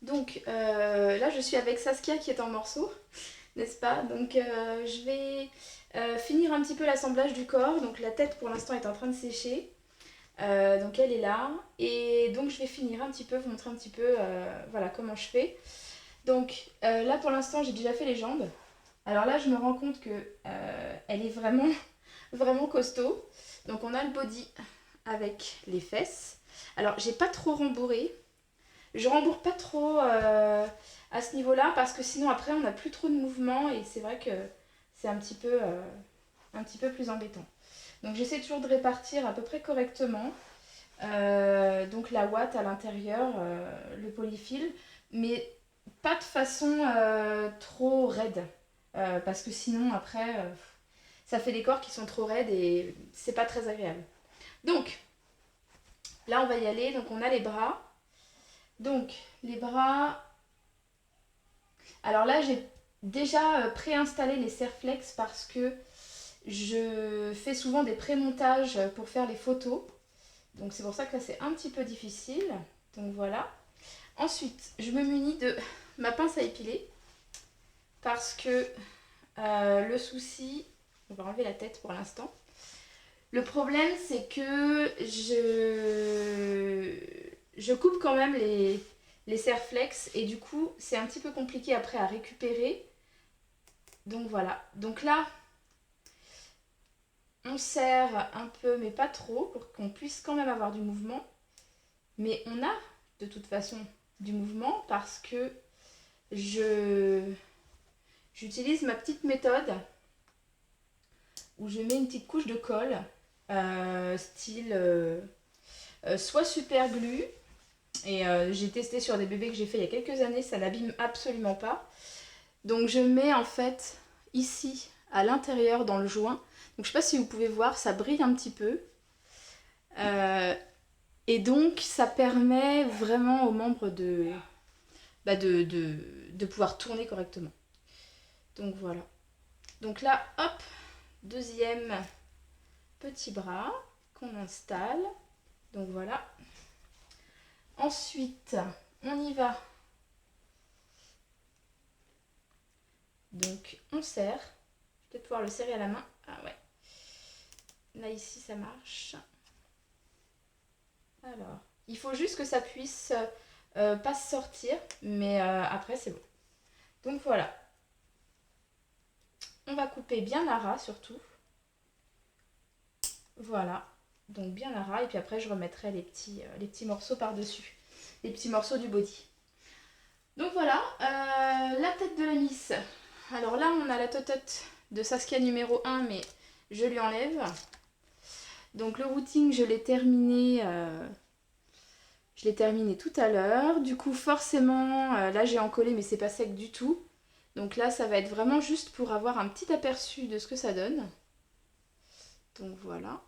Donc là je suis avec Saskia qui est en morceaux, n'est-ce pas? Donc je vais finir un petit peu l'assemblage du corps. Donc la tête pour l'instant est en train de sécher. Donc elle est là. Et donc je vais finir un petit peu, vous montrer un petit peu voilà, comment je fais. Donc là pour l'instant j'ai déjà fait les jambes. Alors là je me rends compte que elle est vraiment, vraiment costaud. Donc on a le body avec les fesses. Alors j'ai pas trop rembourré. Je rembourre pas trop à ce niveau-là parce que sinon après on n'a plus trop de mouvement et c'est vrai que c'est un petit peu plus embêtant. Donc j'essaie toujours de répartir à peu près correctement. Donc la ouate à l'intérieur, le polyfil, mais pas de façon trop raide. Parce que sinon après ça fait des corps qui sont trop raides et c'est pas très agréable. Donc là on va y aller, donc on a les bras. Donc les bras, alors là j'ai déjà préinstallé les Serflex parce que je fais souvent des pré-montages pour faire les photos. Donc c'est pour ça que là c'est un petit peu difficile. Donc voilà. Ensuite, je me munis de ma pince à épiler parce que le souci, on va enlever la tête pour l'instant. Le problème c'est que je coupe quand même les Serflex et du coup c'est un petit peu compliqué après à récupérer. Donc voilà. Donc là, on serre un peu mais pas trop pour qu'on puisse quand même avoir du mouvement. Mais on a de toute façon du mouvement parce que j'utilise ma petite méthode où je mets une petite couche de colle style soit super glue et j'ai testé sur des bébés que j'ai fait il y a quelques années, ça n'abîme absolument pas. Donc je mets en fait ici à l'intérieur dans le joint. Donc je sais pas si vous pouvez voir, ça brille un petit peu. Et donc ça permet vraiment aux membres de pouvoir tourner correctement. Donc voilà. Donc là, hop, deuxième petit bras qu'on installe. Donc voilà. Ensuite, on y va. Donc on serre. Je vais peut-être pouvoir le serrer à la main. Ah ouais. Là ici ça marche. Alors, il faut juste que ça puisse pas sortir, mais après c'est bon. Donc voilà. On va couper bien la ras surtout. Voilà. Donc bien la ras et puis après je remettrai les petits morceaux par-dessus. Les petits morceaux du body. Donc voilà, la tête de la Miss. Alors là on a la totote de Saskia numéro 1 mais je lui enlève. Donc le routing je l'ai terminé tout à l'heure. Du coup forcément là j'ai encollé mais c'est pas sec du tout. Donc là ça va être vraiment juste pour avoir un petit aperçu de ce que ça donne. Donc voilà.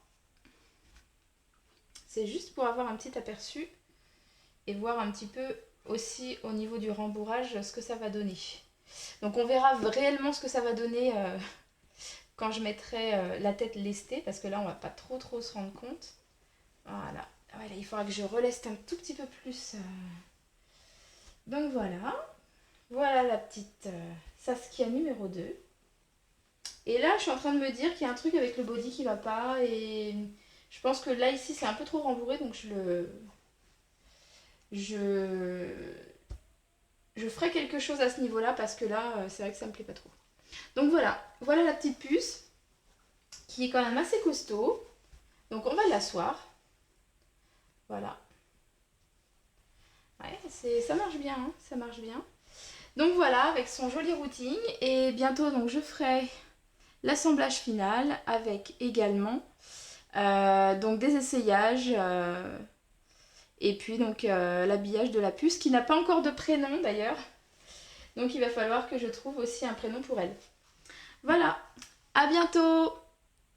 C'est juste pour avoir un petit aperçu et voir un petit peu aussi au niveau du rembourrage ce que ça va donner. Donc on verra réellement ce que ça va donner quand je mettrai la tête lestée parce que là on va pas trop se rendre compte. Voilà. Voilà, il faudra que je releste un tout petit peu plus. Donc voilà. Voilà la petite Saskia numéro 2. Et là je suis en train de me dire qu'il y a un truc avec le body qui va pas et je pense que là ici c'est un peu trop rembourré donc je ferai quelque chose à ce niveau-là parce que là c'est vrai que ça me plaît pas trop. Donc voilà, voilà la petite puce qui est quand même assez costaud. Donc on va l'asseoir. Voilà. Ouais, ça marche bien, hein, ça marche bien. Donc voilà, avec son joli routing. Et bientôt donc je ferai l'assemblage final avec également donc des essayages et puis donc l'habillage de la puce qui n'a pas encore de prénom d'ailleurs. Donc il va falloir que je trouve aussi un prénom pour elle. Voilà, à bientôt!